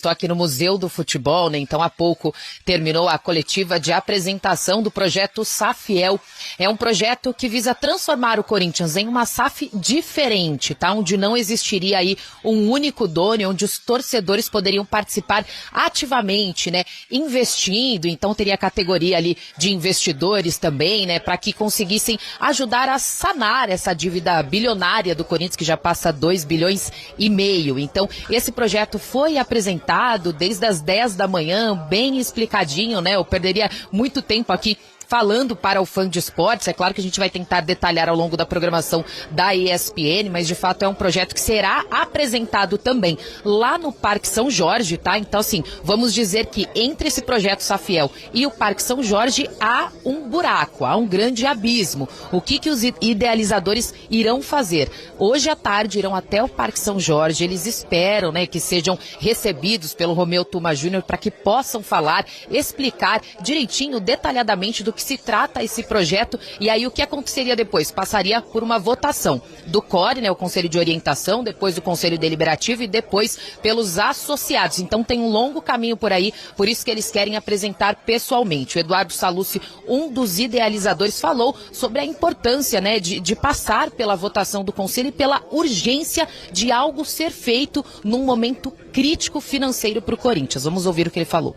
Estou aqui no Museu do Futebol, né? Então há pouco terminou a coletiva de apresentação do projeto Safiel. É um projeto que visa transformar o Corinthians em uma SAF diferente, tá? Onde não existiria aí um único dono, onde os torcedores poderiam participar ativamente, né? Investindo, então teria a categoria ali de investidores também, né? Para que conseguissem ajudar a sanar essa dívida bilionária do Corinthians, que já passa 2,5 bilhões. Então esse projeto foi apresentado desde as 10 da manhã, bem explicadinho, né? Eu perderia muito tempo aqui falando para o fã de esportes. É claro que a gente vai tentar detalhar ao longo da programação da ESPN, mas de fato é um projeto que será apresentado também lá no Parque São Jorge, tá? Então, assim, vamos dizer que entre esse projeto Safiel e o Parque São Jorge há um buraco, há um grande abismo. O que os idealizadores irão fazer? Hoje à tarde irão até o Parque São Jorge, eles esperam, né, que sejam recebidos pelo Romeu Tuma Júnior para que possam falar, explicar direitinho, detalhadamente do que se trata esse projeto. E aí o que aconteceria depois? Passaria por uma votação do CORE, né, o Conselho de Orientação, depois do Conselho Deliberativo e depois pelos associados. Então tem um longo caminho por aí, por isso que eles querem apresentar pessoalmente. O Eduardo Sallucci, um dos idealizadores, falou sobre a importância, né, de passar pela votação do Conselho e pela urgência de algo ser feito num momento crítico financeiro para o Corinthians. Vamos ouvir o que ele falou.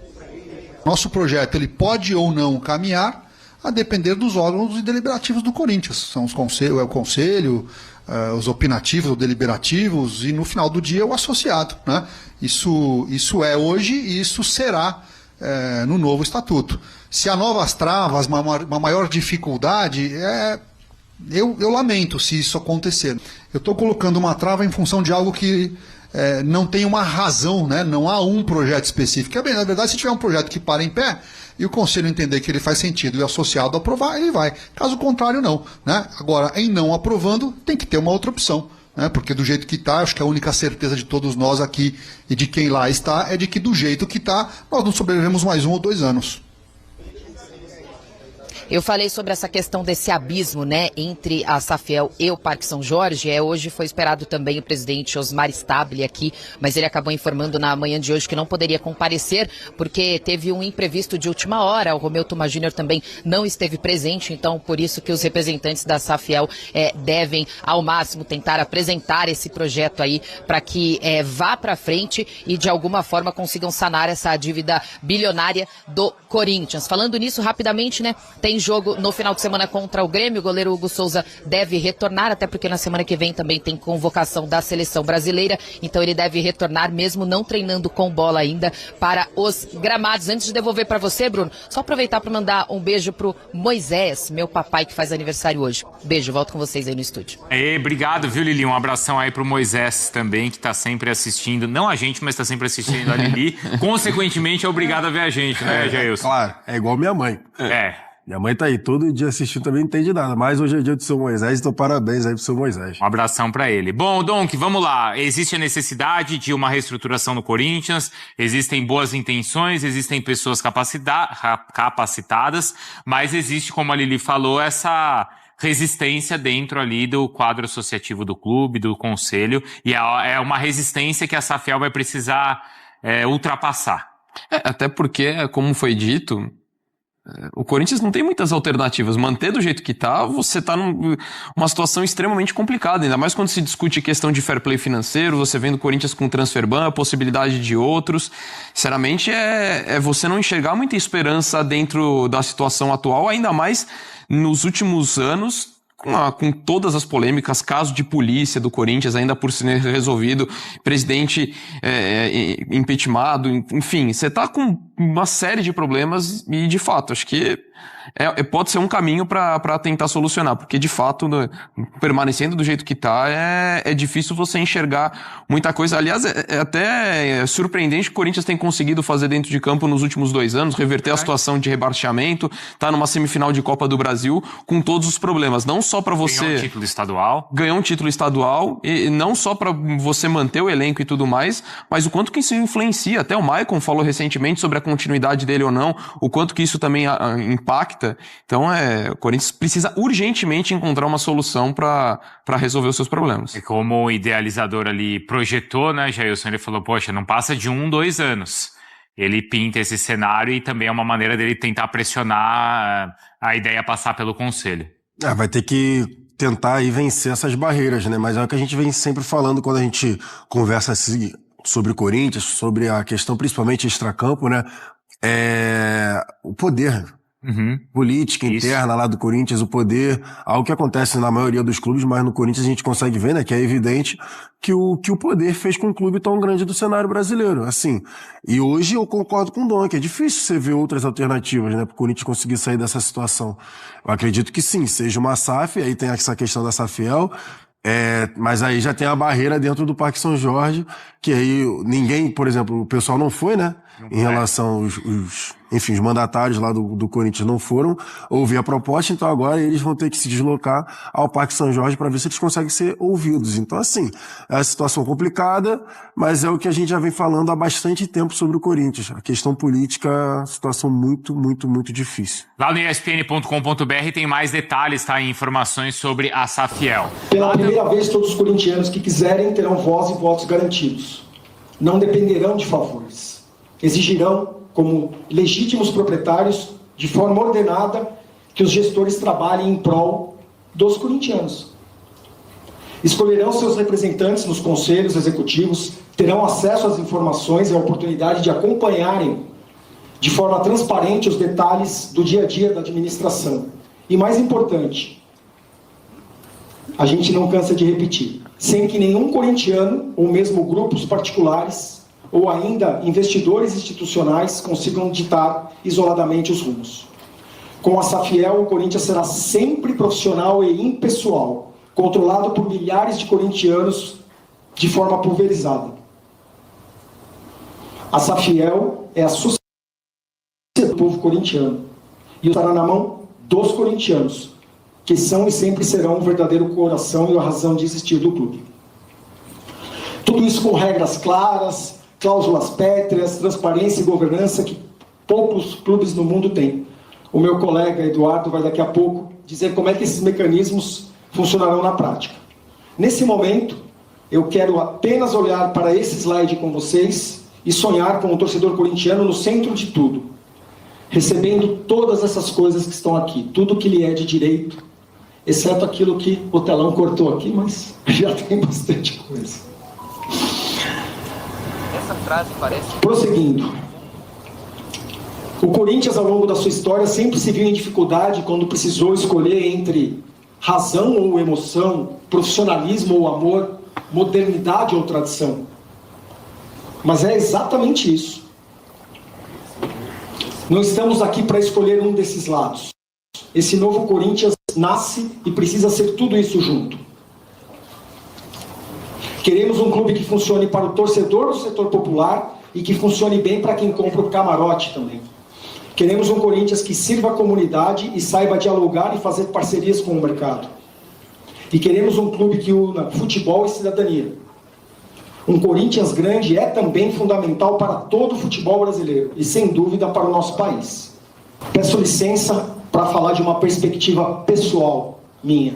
Nosso projeto ele pode ou não caminhar a depender dos órgãos deliberativos do Corinthians. São os conselhos, é o conselho, os opinativos ou deliberativos e no final do dia o associado, né? Isso é hoje e isso será no novo estatuto. Se há novas travas, uma maior dificuldade, eu lamento se isso acontecer. Eu estou colocando uma trava em função de algo que não tem uma razão, né? Não há um projeto específico. Na verdade, se tiver um projeto que para em pé e o conselho entender que ele faz sentido e o associado aprovar, ele vai. Caso contrário, não, né? Agora, em não aprovando, tem que ter uma outra opção, né? Porque do jeito que está, acho que a única certeza de todos nós aqui e de quem lá está é de que do jeito que está, nós não sobrevivemos mais 1 ou 2 anos. Eu falei sobre essa questão desse abismo, né, entre a Safiel e o Parque São Jorge. Hoje foi esperado também o presidente Osmar Stabile aqui, mas ele acabou informando na manhã de hoje que não poderia comparecer porque teve um imprevisto de última hora. O Romeu Tuma Júnior também não esteve presente, então por isso que os representantes da Safiel devem ao máximo tentar apresentar esse projeto aí para que vá para frente e de alguma forma consigam sanar essa dívida bilionária do Corinthians. Falando nisso rapidamente, né, tem jogo no final de semana contra o Grêmio. O goleiro Hugo Souza deve retornar, até porque na semana que vem também tem convocação da seleção brasileira, então ele deve retornar mesmo não treinando com bola ainda para os gramados. Antes de devolver para você, Bruno, só aproveitar para mandar um beijo pro Moisés, meu papai que faz aniversário hoje. Beijo, volto com vocês aí no estúdio. Obrigado, viu, Lili? Um abração aí pro Moisés também, que tá sempre assistindo, não a gente, mas tá sempre assistindo a Lili. Consequentemente, é obrigado a ver a gente, né, Jailson? Claro, é igual minha mãe. Minha mãe tá aí todo dia assistindo, também não entende nada. Mas hoje é dia do seu Moisés, então parabéns aí pro seu Moisés. Um abração pra ele. Bom, Donk, vamos lá. Existe a necessidade de uma reestruturação no Corinthians, existem boas intenções, existem pessoas capacitadas, mas existe, como a Lili falou, essa resistência dentro ali do quadro associativo do clube, do conselho, e é uma resistência que a Safiel vai precisar ultrapassar. Até porque, como foi dito, o Corinthians não tem muitas alternativas. Manter do jeito que tá, você tá numa situação extremamente complicada, ainda mais quando se discute questão de fair play financeiro, você vendo o Corinthians com transfer ban, a possibilidade de outros. Sinceramente, é você não enxergar muita esperança dentro da situação atual, ainda mais nos últimos anos, com todas as polêmicas, caso de polícia do Corinthians ainda por ser resolvido, presidente impeachmentado, enfim, você tá com uma série de problemas e, de fato, acho que pode ser um caminho para tentar solucionar, porque, de fato, permanecendo do jeito que tá, é difícil você enxergar muita coisa. Aliás, é até surpreendente que o Corinthians tem conseguido fazer dentro de campo nos últimos 2 anos, reverter a situação de rebaixamento, tá numa semifinal de Copa do Brasil, com todos os problemas, não só para você... Ganhou um título estadual. Ganhou um título estadual, e não só para você manter o elenco e tudo mais, mas o quanto que isso influencia. Até o Maicon falou recentemente sobre a continuidade dele ou não, o quanto que isso também impacta. Então, o Corinthians precisa urgentemente encontrar uma solução para resolver os seus problemas. E como o idealizador ali projetou, né, Jailson, ele falou, poxa, não passa de 2 anos. Ele pinta esse cenário e também é uma maneira dele tentar pressionar a ideia passar pelo conselho. Vai ter que tentar aí vencer essas barreiras, né? Mas é o que a gente vem sempre falando quando a gente conversa assim, sobre o Corinthians, sobre a questão principalmente extracampo, né? O poder. Política interna lá do Corinthians, o poder, algo que acontece na maioria dos clubes, mas no Corinthians a gente consegue ver, né, que é evidente que o poder fez com um clube tão grande do cenário brasileiro, assim. E hoje eu concordo com o Dom, que é difícil você ver outras alternativas, né, pro Corinthians conseguir sair dessa situação. Eu acredito que sim, seja uma SAF, aí tem essa questão da SAFiel, mas aí já tem a barreira dentro do Parque São Jorge, que aí ninguém, por exemplo, o pessoal não foi, né? Em relação os mandatários lá do Corinthians não foram ouvir a proposta, então agora eles vão ter que se deslocar ao Parque São Jorge para ver se eles conseguem ser ouvidos. Então, assim, é uma situação complicada, mas é o que a gente já vem falando há bastante tempo sobre o Corinthians. A questão política é uma situação muito, muito, muito difícil. Lá no ESPN.com.br tem mais detalhes, tá? E informações sobre a SAFiel. Pela primeira vez, todos os corintianos que quiserem terão voz e votos garantidos. Não dependerão de favores. Exigirão, como legítimos proprietários, de forma ordenada, que os gestores trabalhem em prol dos corintianos. Escolherão seus representantes nos conselhos executivos, terão acesso às informações e a oportunidade de acompanharem de forma transparente os detalhes do dia a dia da administração. E mais importante, a gente não cansa de repetir, sem que nenhum corintiano, ou mesmo grupos particulares, ou ainda investidores institucionais consigam ditar isoladamente os rumos. Com a SAFiel, o Corinthians será sempre profissional e impessoal, controlado por milhares de corintianos de forma pulverizada. A SAFiel é a sociedade do povo corintiano e estará na mão dos corintianos, que são e sempre serão o verdadeiro coração e a razão de existir do clube. Tudo isso com regras claras, cláusulas pétreas, transparência e governança que poucos clubes no mundo têm. O meu colega Eduardo vai daqui a pouco dizer como é que esses mecanismos funcionarão na prática. Nesse momento, eu quero apenas olhar para esse slide com vocês e sonhar com o torcedor corintiano no centro de tudo, recebendo todas essas coisas que estão aqui, tudo que lhe é de direito, exceto aquilo que o telão cortou aqui, mas já tem bastante coisa. Essa frase parece... Prosseguindo. O Corinthians, ao longo da sua história, sempre se viu em dificuldade quando precisou escolher entre razão ou emoção, profissionalismo ou amor, modernidade ou tradição. Mas é exatamente isso. Não estamos aqui para escolher um desses lados. Esse novo Corinthians nasce e precisa ser tudo isso junto. Queremos um clube que funcione para o torcedor do setor popular e que funcione bem para quem compra o camarote também. Queremos um Corinthians que sirva a comunidade e saiba dialogar e fazer parcerias com o mercado. E queremos um clube que una futebol e cidadania. Um Corinthians grande é também fundamental para todo o futebol brasileiro e, sem dúvida, para o nosso país. Peço licença para falar de uma perspectiva pessoal minha.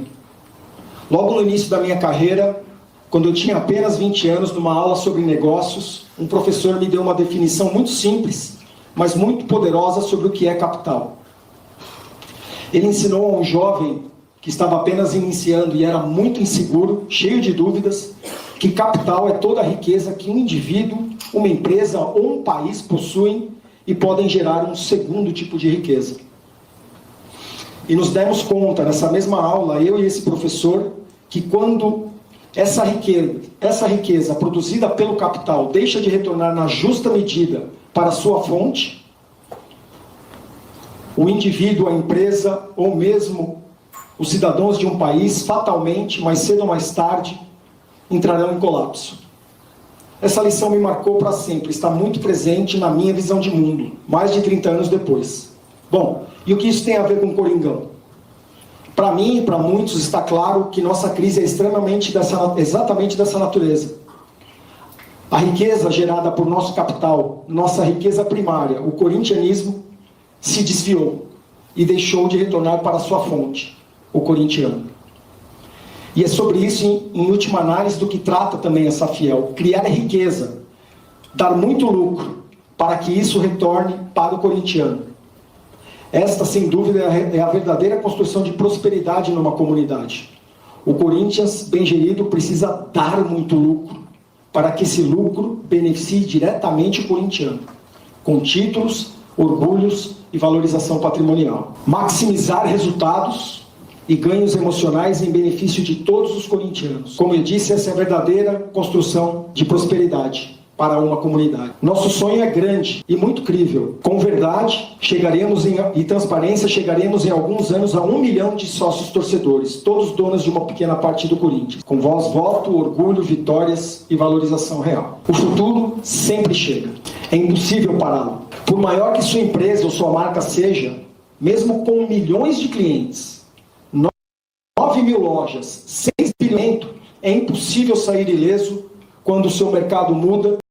Logo no início da minha carreira, quando eu tinha apenas 20 anos, numa aula sobre negócios, um professor me deu uma definição muito simples, mas muito poderosa sobre o que é capital. Ele ensinou a um jovem que estava apenas iniciando e era muito inseguro, cheio de dúvidas, que capital é toda a riqueza que um indivíduo, uma empresa ou um país possuem e podem gerar um segundo tipo de riqueza. E nos demos conta, nessa mesma aula, eu e esse professor, que quando essa riqueza produzida pelo capital deixa de retornar na justa medida para a sua fonte, o indivíduo, a empresa ou mesmo os cidadãos de um país, fatalmente, mais cedo ou mais tarde, entrarão em colapso. Essa lição me marcou para sempre, está muito presente na minha visão de mundo, mais de 30 anos depois. Bom, e o que isso tem a ver com o Coringão? Para mim e para muitos está claro que nossa crise é exatamente dessa natureza. A riqueza gerada por nosso capital, nossa riqueza primária, o corintianismo, se desviou e deixou de retornar para sua fonte, o corintiano. E é sobre isso, em última análise, do que trata também a Safiel: criar riqueza, dar muito lucro, para que isso retorne para o corintiano. Esta, sem dúvida, é a verdadeira construção de prosperidade numa comunidade. O Corinthians, bem gerido, precisa dar muito lucro, para que esse lucro beneficie diretamente o corintiano, com títulos, orgulhos e valorização patrimonial. Maximizar resultados e ganhos emocionais em benefício de todos os corintianos. Como eu disse, essa é a verdadeira construção de prosperidade para uma comunidade. Nosso sonho é grande e muito crível. Com verdade e transparência, chegaremos em alguns anos a 1 milhão de sócios torcedores, todos donos de uma pequena parte do Corinthians, com voz, voto, orgulho, vitórias e valorização real. O futuro sempre chega. É impossível pará-lo. Por maior que sua empresa ou sua marca seja, mesmo com milhões de clientes, 9 mil lojas, 6 bilhões, é impossível sair ileso quando o seu mercado muda